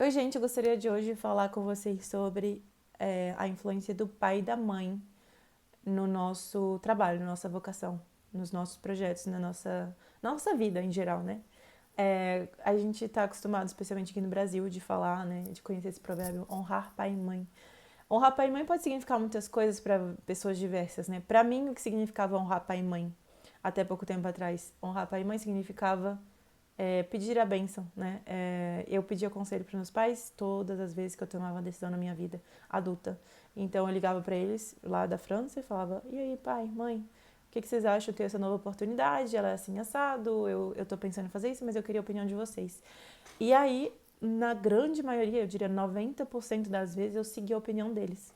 Oi, gente, eu gostaria de hoje falar com vocês sobre a influência do pai e da mãe no nosso trabalho, na nossa vocação, nos nossos projetos, na nossa vida em geral, né? A gente está acostumado, especialmente aqui no Brasil, de falar, né, de conhecer esse provérbio, honrar pai e mãe. Honrar pai e mãe pode significar muitas coisas para pessoas diversas, né? Para mim, o que significava honrar pai e mãe até pouco tempo atrás? Honrar pai e mãe significava pedir a bênção, né? Eu pedia conselho para meus pais todas as vezes que eu tomava uma decisão na minha vida adulta. Então eu ligava para eles lá da França e falava: "E aí, pai, mãe, o que vocês acham de ter essa nova oportunidade? Ela é assim assado, eu tô pensando em fazer isso, mas eu queria a opinião de vocês." E aí, na grande maioria, eu diria 90% das vezes, eu segui a opinião deles.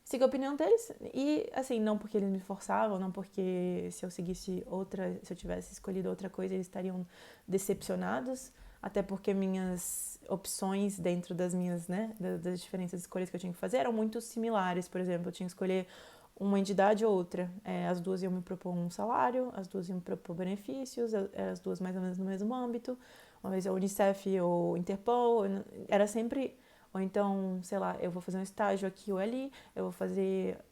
Sigo a opinião deles e, assim, não porque eles me forçavam, não porque se eu seguisse outra, se eu tivesse escolhido outra coisa, eles estariam decepcionados, até porque minhas opções dentro das minhas, né, das diferentes escolhas que eu tinha que fazer eram muito similares. Por exemplo, eu tinha que escolher uma entidade ou outra. As duas iam me propor um salário, as duas iam me propor benefícios, as duas mais ou menos no mesmo âmbito. Uma vez a Unicef ou Interpol, era sempre... Ou então, sei lá, eu vou fazer um estágio aqui ou ali,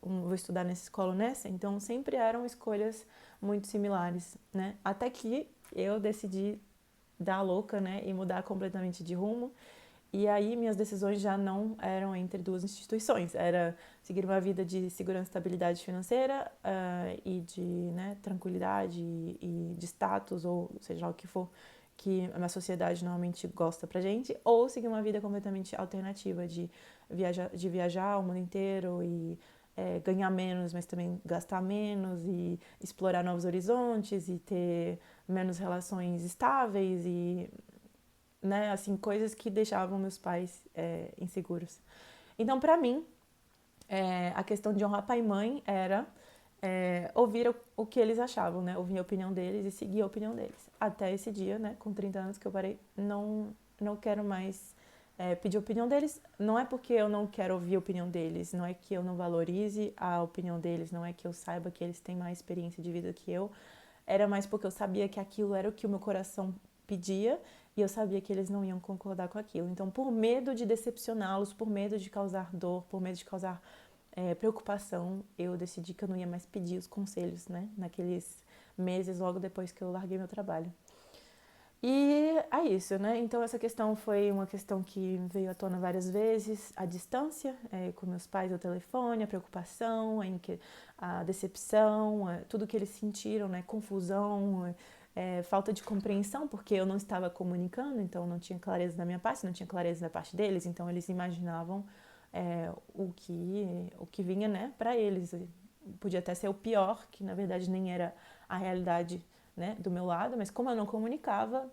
vou estudar nessa escola ou nessa. Então, sempre eram escolhas muito similares, né? Até que eu decidi dar a louca, né? E mudar completamente de rumo. E aí, minhas decisões já não eram entre duas instituições. Era seguir uma vida de segurança e estabilidade financeira e de, né, tranquilidade e de status, ou seja lá o que for, que a sociedade normalmente gosta pra gente, ou seguir uma vida completamente alternativa de viajar o mundo inteiro e ganhar menos, mas também gastar menos e explorar novos horizontes e ter menos relações estáveis e, né, assim, coisas que deixavam meus pais inseguros. Então, pra mim, a questão de honrar pai e mãe era ouvir o que eles achavam, né? Ouvir a opinião deles e seguir a opinião deles. Até esse dia, né? Com 30 anos que eu parei, não quero mais pedir a opinião deles. Não é porque eu não quero ouvir a opinião deles, não é que eu não valorize a opinião deles, não é que eu saiba que eles têm mais experiência de vida que eu. Era mais porque eu sabia que aquilo era o que o meu coração pedia e eu sabia que eles não iam concordar com aquilo. Então, por medo de decepcioná-los, por medo de causar dor, por medo de causar preocupação, eu decidi que eu não ia mais pedir os conselhos, né? Naqueles meses logo depois que eu larguei meu trabalho. E é isso, né? Então essa questão foi uma questão que veio à tona várias vezes, a distância com meus pais ao telefone, a preocupação, a decepção, tudo que eles sentiram, né? Confusão, falta de compreensão, porque eu não estava comunicando, então não tinha clareza da minha parte, não tinha clareza da parte deles, então eles imaginavam o que vinha, né, para eles. Podia até ser o pior, que na verdade nem era a realidade, né, do meu lado, mas como eu não comunicava,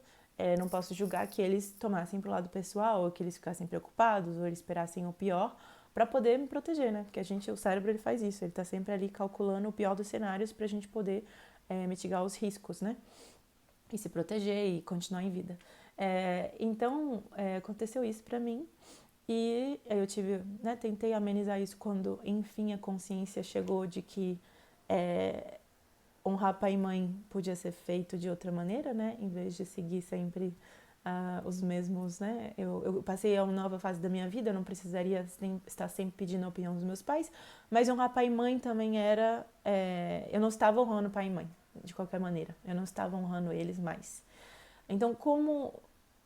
não posso julgar que eles tomassem pro lado pessoal, ou que eles ficassem preocupados, ou eles esperassem o pior para poder me proteger, né? Porque o cérebro ele faz isso, ele tá sempre ali calculando o pior dos cenários pra gente poder mitigar os riscos, né? E se proteger e continuar em vida. Então, aconteceu isso pra mim. E eu tentei amenizar isso quando, enfim, a consciência chegou de que honrar pai e mãe podia ser feito de outra maneira, né? Em vez de seguir sempre os mesmos, né? Eu passei a uma nova fase da minha vida, eu não precisaria estar sempre pedindo a opinião dos meus pais, mas honrar pai e mãe também era... eu não estava honrando pai e mãe, de qualquer maneira. Eu não estava honrando eles mais. Então, como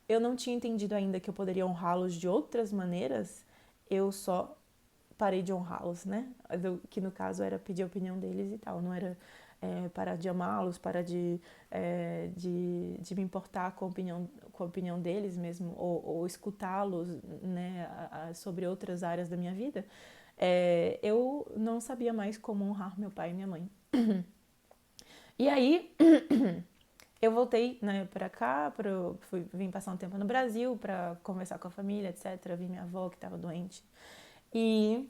eu não tinha entendido ainda que eu poderia honrá-los de outras maneiras, eu só parei de honrá-los, né? Que no caso era pedir a opinião deles e tal, não era parar de amá-los, parar de me importar com a opinião deles mesmo, ou escutá-los, né, sobre outras áreas da minha vida. Eu não sabia mais como honrar meu pai e minha mãe. E aí eu voltei, né, pra cá, vim passar um tempo no Brasil pra conversar com a família, etc. Vi minha avó que estava doente. E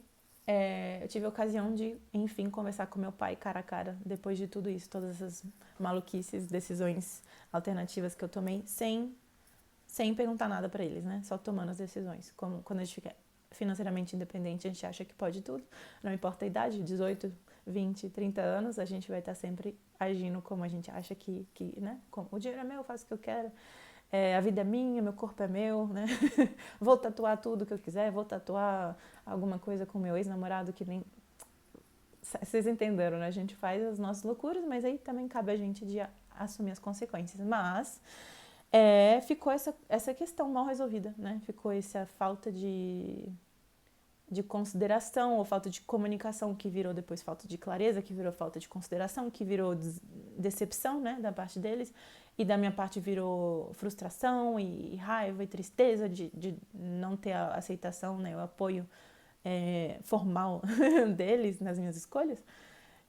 eu tive a ocasião de, enfim, conversar com meu pai cara a cara, depois de tudo isso, todas essas maluquices, decisões alternativas que eu tomei, sem perguntar nada pra eles, né? Só tomando as decisões. Como quando a gente fica financeiramente independente, a gente acha que pode tudo, não importa a idade, 18, 20, 30 anos, a gente vai estar sempre agindo como a gente acha que né? Como o dinheiro é meu, eu faço o que eu quero. a vida é minha, meu corpo é meu, né? Vou tatuar tudo que eu quiser, vou tatuar alguma coisa com meu ex-namorado que nem... Vocês entenderam, né? A gente faz as nossas loucuras, mas aí também cabe a gente de assumir as consequências. Mas ficou essa questão mal resolvida, né? Ficou essa falta de consideração ou falta de comunicação que virou depois falta de clareza, que virou falta de consideração, que virou decepção, né, da parte deles, e da minha parte virou frustração e raiva e tristeza de não ter a aceitação, né, o apoio formal deles nas minhas escolhas.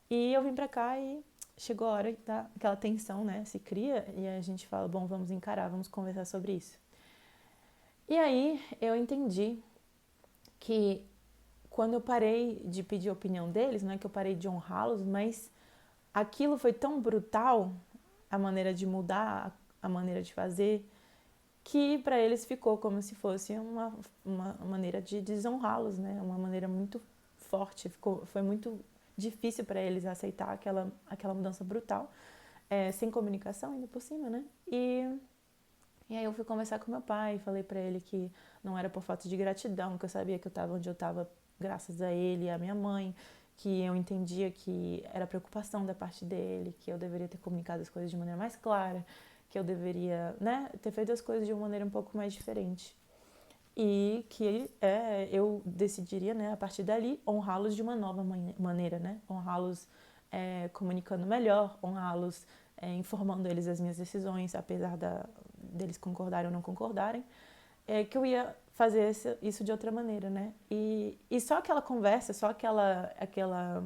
E eu vim pra cá e chegou a hora aquela tensão, né, se cria e a gente fala, bom, vamos encarar, vamos conversar sobre isso. E aí eu entendi que quando eu parei de pedir a opinião deles, não é que eu parei de honrá-los, mas aquilo foi tão brutal, a maneira de mudar, a maneira de fazer, que para eles ficou como se fosse uma maneira de desonrá-los, né? Uma maneira muito forte, foi muito difícil para eles aceitar aquela mudança brutal, sem comunicação ainda por cima, né? E aí eu fui conversar com meu pai, falei para ele que não era por falta de gratidão, que eu sabia que eu estava onde eu estava graças a ele e a minha mãe, que eu entendia que era preocupação da parte dele, que eu deveria ter comunicado as coisas de maneira mais clara, que eu deveria, né, ter feito as coisas de uma maneira um pouco mais diferente. E que eu decidiria, né, a partir dali, honrá-los de uma nova maneira, né? Honrá-los comunicando melhor, honrá-los informando eles das minhas decisões, apesar deles concordarem ou não concordarem, que eu ia fazer isso de outra maneira, né? E só aquela conversa, só aquela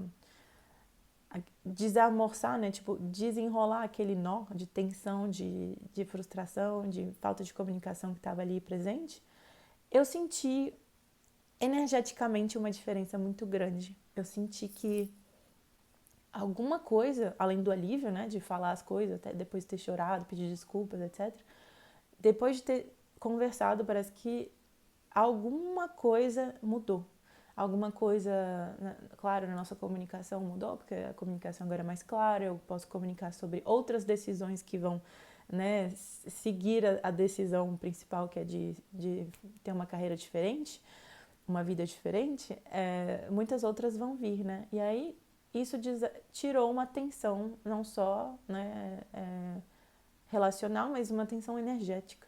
desamorçar, né? Tipo, desenrolar aquele nó de tensão, de frustração, de falta de comunicação que estava ali presente, eu senti energeticamente uma diferença muito grande. Eu senti que alguma coisa, além do alívio, né, de falar as coisas, até depois de ter chorado, pedir desculpas, etc. Depois de ter conversado, parece que alguma coisa mudou. Alguma coisa, claro, na nossa comunicação mudou, porque a comunicação agora é mais clara, eu posso comunicar sobre outras decisões que vão, né, seguir a decisão principal, que é de ter uma carreira diferente, uma vida diferente, muitas outras vão vir, né? E aí isso tirou uma tensão, não só, né, relacional, mas uma tensão energética.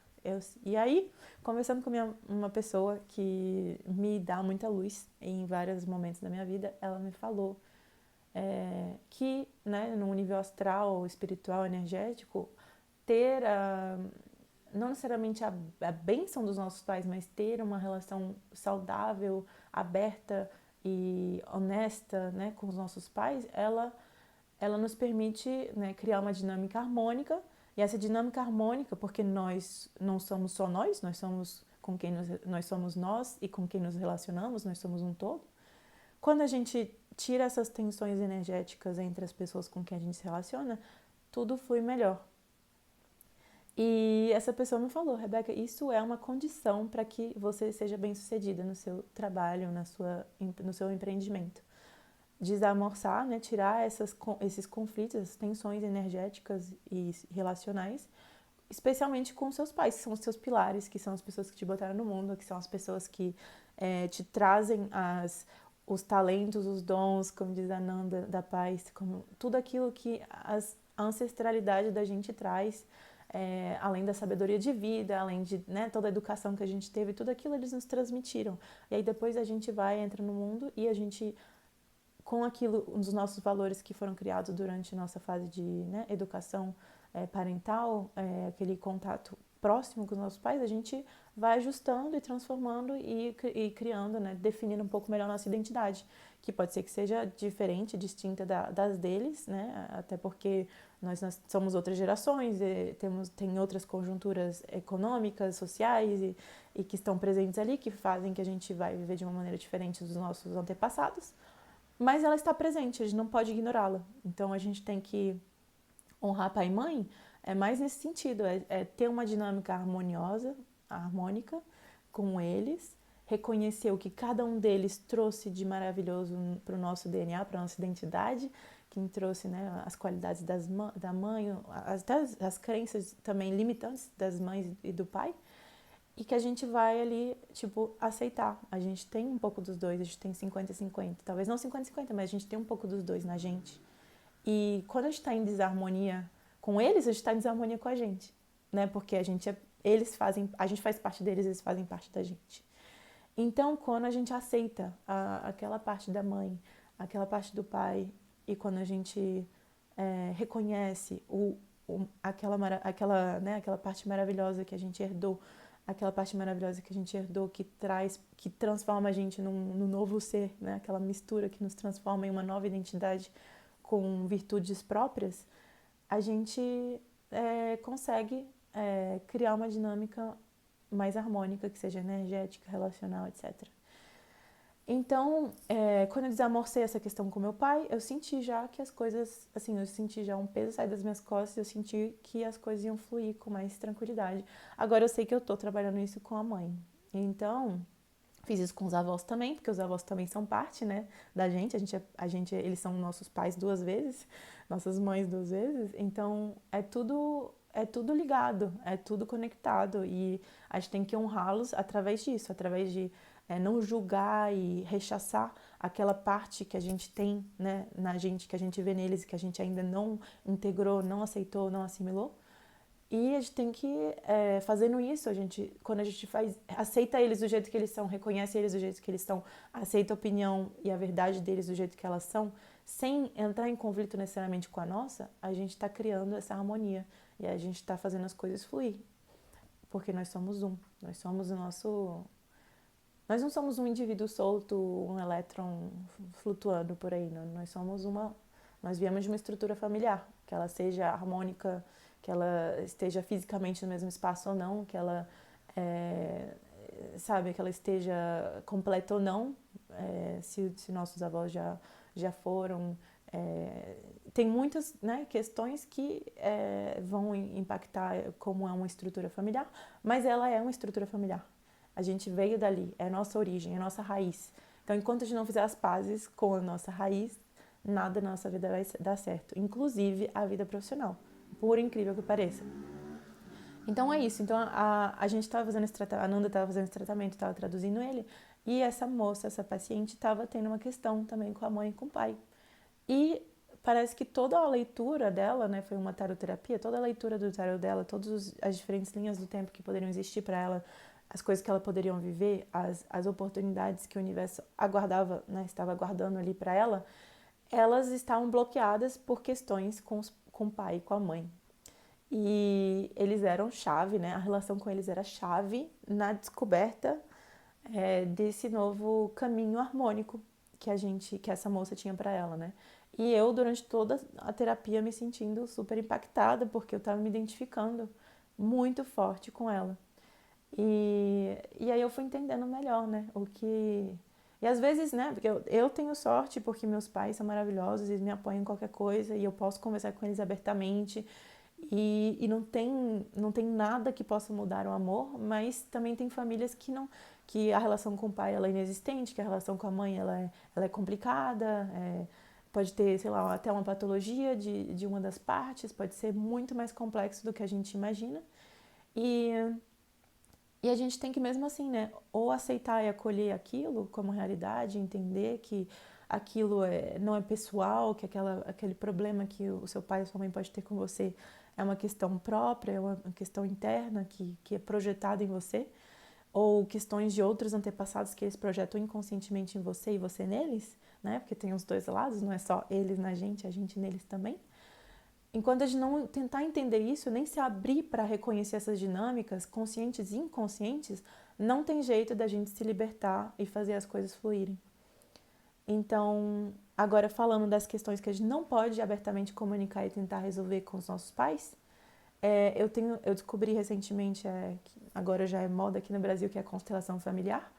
E aí, conversando com uma pessoa que me dá muita luz em vários momentos da minha vida, ela me falou que, né, no nível astral, espiritual, energético, ter não necessariamente a bênção dos nossos pais, mas ter uma relação saudável, aberta e honesta, né, com os nossos pais, ela nos permite, né, criar uma dinâmica harmônica. E essa dinâmica harmônica, porque nós não somos só nós somos com quem nós somos nós e com quem nos relacionamos, nós somos um todo. Quando a gente tira essas tensões energéticas entre as pessoas com quem a gente se relaciona, tudo flui melhor. E essa pessoa me falou, Rebeca, isso é uma condição para que você seja bem-sucedida no seu trabalho, no seu empreendimento. Desamorçar, né, tirar esses conflitos, essas tensões energéticas e relacionais, especialmente com seus pais, que são os seus pilares, que são as pessoas que te botaram no mundo, que são as pessoas que te trazem os talentos, os dons, como diz a Nanda da Paz, como tudo aquilo que a ancestralidade da gente traz, além da sabedoria de vida, além de, né, toda a educação que a gente teve, tudo aquilo eles nos transmitiram. E aí depois a gente entra no mundo e a gente, com aquilo, um dos nossos valores que foram criados durante a nossa fase de, né, educação parental, aquele contato próximo com os nossos pais, a gente vai ajustando e transformando e criando, né, definindo um pouco melhor a nossa identidade, que pode ser que seja diferente, distinta das deles, né, até porque nós somos outras gerações, tem outras conjunturas econômicas, sociais e que estão presentes ali, que fazem que a gente vai viver de uma maneira diferente dos nossos antepassados, mas ela está presente, a gente não pode ignorá-la. Então a gente tem que honrar pai e mãe, mais nesse sentido, ter uma dinâmica harmônica com eles, reconhecer o que cada um deles trouxe de maravilhoso para o nosso DNA, para a nossa identidade, quem trouxe, né, as qualidades da mãe, até as crenças também limitantes das mães e do pai, e que a gente vai ali, tipo, aceitar. A gente tem um pouco dos dois, a gente tem 50-50, talvez não 50-50, mas a gente tem um pouco dos dois na gente. E quando a gente está em desarmonia com eles, a gente está em desarmonia com a gente, né? Porque a gente faz parte deles, eles fazem parte da gente. Então, quando a gente aceita aquela parte da mãe, aquela parte do pai, e quando a gente reconhece aquela parte maravilhosa que a gente herdou, aquela parte maravilhosa que a gente herdou, que transforma a gente num novo ser, né? Aquela mistura que nos transforma em uma nova identidade com virtudes próprias, a gente consegue criar uma dinâmica mais harmônica, que seja energética, relacional, etc. Então, quando eu desamorcei essa questão com meu pai, eu senti já que as coisas, assim, eu senti já um peso sair das minhas costas, eu senti que as coisas iam fluir com mais tranquilidade. Agora eu sei que eu tô trabalhando isso com a mãe. Então, fiz isso com os avós também, porque os avós também são parte, né, da gente. Eles são nossos pais 2 vezes, nossas mães 2 vezes. Então, é tudo ligado, é tudo conectado e a gente tem que honrá-los através disso, através de não julgar e rechaçar aquela parte que a gente tem, né, na gente, que a gente vê neles e que a gente ainda não integrou, não aceitou, não assimilou. E a gente tem que, fazendo isso, quando a gente aceita eles do jeito que eles são, reconhece eles do jeito que eles são, aceita a opinião e a verdade deles do jeito que elas são, sem entrar em conflito necessariamente com a nossa, a gente está criando essa harmonia e a gente está fazendo as coisas fluir, porque nós somos nós somos o nosso... Nós não somos um indivíduo solto, um elétron flutuando por aí, não. Nós viemos de uma estrutura familiar, que ela seja harmônica, que ela esteja fisicamente no mesmo espaço ou não, que ela, que ela esteja completa ou não, se nossos avós já foram. Tem muitas, né, questões que vão impactar como é uma estrutura familiar, mas ela é uma estrutura familiar. A gente veio dali, é a nossa origem, é a nossa raiz. Então, enquanto a gente não fizer as pazes com a nossa raiz, nada na nossa vida vai dar certo, inclusive a vida profissional, por incrível que pareça. Então é isso. Então a gente estava fazendo esse tratamento, a Nanda estava fazendo esse tratamento, estava traduzindo ele, e essa moça, essa paciente, estava tendo uma questão também com a mãe e com o pai. E parece que toda a leitura dela, né, foi uma taroterapia, toda a leitura do tarot dela, todas as diferentes linhas do tempo que poderiam existir para ela, as coisas que ela poderiam viver, as oportunidades que o universo aguardava, né, estava aguardando ali para ela, elas estavam bloqueadas por questões com o pai e com a mãe. E eles eram chave, né? A relação com eles era chave na descoberta desse novo caminho harmônico que essa moça tinha para ela, né? E eu, durante toda a terapia, me sentindo super impactada, porque eu estava me identificando muito forte com ela. E aí eu fui entendendo melhor, né? E às vezes, né? Porque eu tenho sorte porque meus pais são maravilhosos, eles me apoiam em qualquer coisa e eu posso conversar com eles abertamente. E não tem nada que possa mudar o amor, mas também tem famílias que a relação com o pai ela é inexistente, que a relação com a mãe ela é complicada, pode ter, sei lá, até uma patologia de uma das partes, pode ser muito mais complexo do que a gente imagina. E a gente tem que mesmo assim, né, ou aceitar e acolher aquilo como realidade, entender que aquilo não é pessoal, que aquele problema que o seu pai ou sua mãe pode ter com você é uma questão própria, é uma questão interna que é projetada em você, ou questões de outros antepassados que eles projetam inconscientemente em você e você neles, né, porque tem os dois lados, não é só eles na gente, a gente neles também. Enquanto a gente não tentar entender isso, nem se abrir para reconhecer essas dinâmicas, conscientes e inconscientes, não tem jeito da gente se libertar e fazer as coisas fluírem. Então, agora falando das questões que a gente não pode abertamente comunicar e tentar resolver com os nossos pais, eu descobri recentemente, que agora já é moda aqui no Brasil, que é a constelação familiar.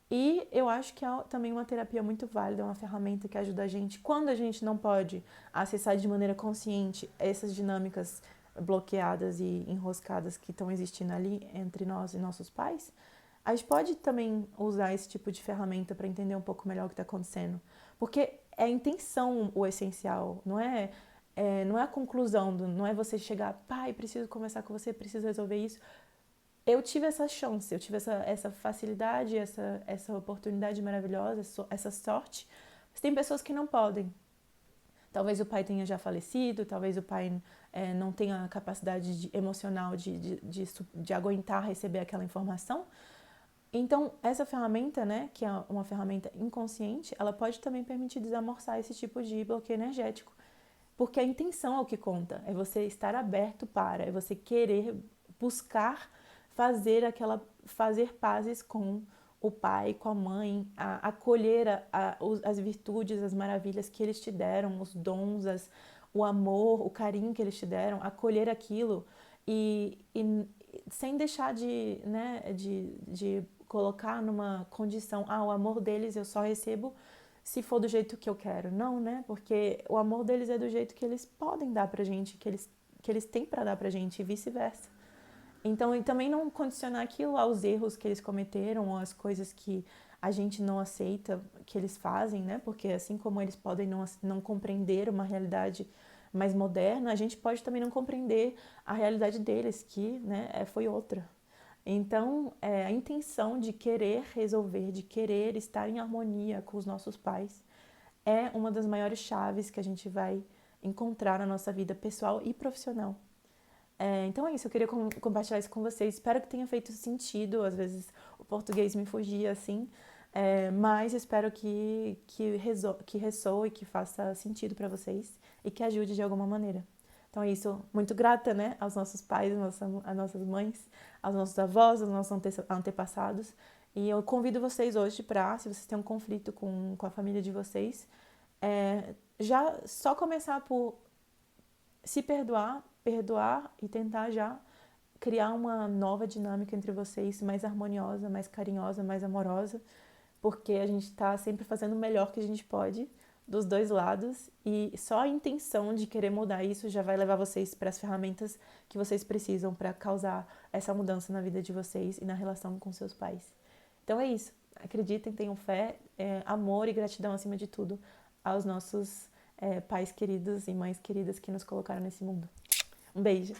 E eu acho que é também uma terapia muito válida, uma ferramenta que ajuda a gente, quando a gente não pode acessar de maneira consciente essas dinâmicas bloqueadas e enroscadas que estão existindo ali entre nós e nossos pais, a gente pode também usar esse tipo de ferramenta para entender um pouco melhor o que está acontecendo. Porque é a intenção o essencial, não é a conclusão, não é você chegar, pai, preciso conversar com você, preciso resolver isso. Eu tive essa chance, eu tive essa facilidade, essa oportunidade maravilhosa, essa sorte, mas tem pessoas que não podem. Talvez o pai tenha já falecido, talvez o pai não tenha a capacidade emocional de aguentar receber aquela informação. Então, essa ferramenta, né, que é uma ferramenta inconsciente, ela pode também permitir desamorçar esse tipo de bloqueio energético. Porque a intenção é o que conta, é você estar aberto é você querer buscar fazer pazes com o pai, com a mãe, acolher as virtudes, as maravilhas que eles te deram, os dons, o amor, o carinho que eles te deram, acolher aquilo e sem deixar de colocar numa condição, o amor deles eu só recebo se for do jeito que eu quero. Não, né? Porque o amor deles é do jeito que eles podem dar pra gente, que eles têm pra dar pra gente e vice-versa. Então, e também não condicionar aquilo aos erros que eles cometeram ou às coisas que a gente não aceita que eles fazem, né? Porque assim como eles podem não compreender uma realidade mais moderna, a gente pode também não compreender a realidade deles, que foi outra. Então, a intenção de querer resolver, de querer estar em harmonia com os nossos pais, é uma das maiores chaves que a gente vai encontrar na nossa vida pessoal e profissional. Então é isso, eu queria compartilhar isso com vocês. Espero que tenha feito sentido. Às vezes o português me fugia assim, mas espero que ressoe, que faça sentido para vocês e que ajude de alguma maneira. Então é isso, muito grata, né, aos nossos pais, às nossas mães, aos nossos avós, aos nossos antepassados. E eu convido vocês hoje para, se vocês têm um conflito com a família de vocês, já só começar por se perdoar e tentar já criar uma nova dinâmica entre vocês, mais harmoniosa, mais carinhosa, mais amorosa, porque a gente está sempre fazendo o melhor que a gente pode dos dois lados e só a intenção de querer mudar isso já vai levar vocês para as ferramentas que vocês precisam para causar essa mudança na vida de vocês e na relação com seus pais. Então é isso. Acreditem, tenham fé, amor e gratidão acima de tudo aos nossos pais queridos e mães queridas que nos colocaram nesse mundo. Um beijo!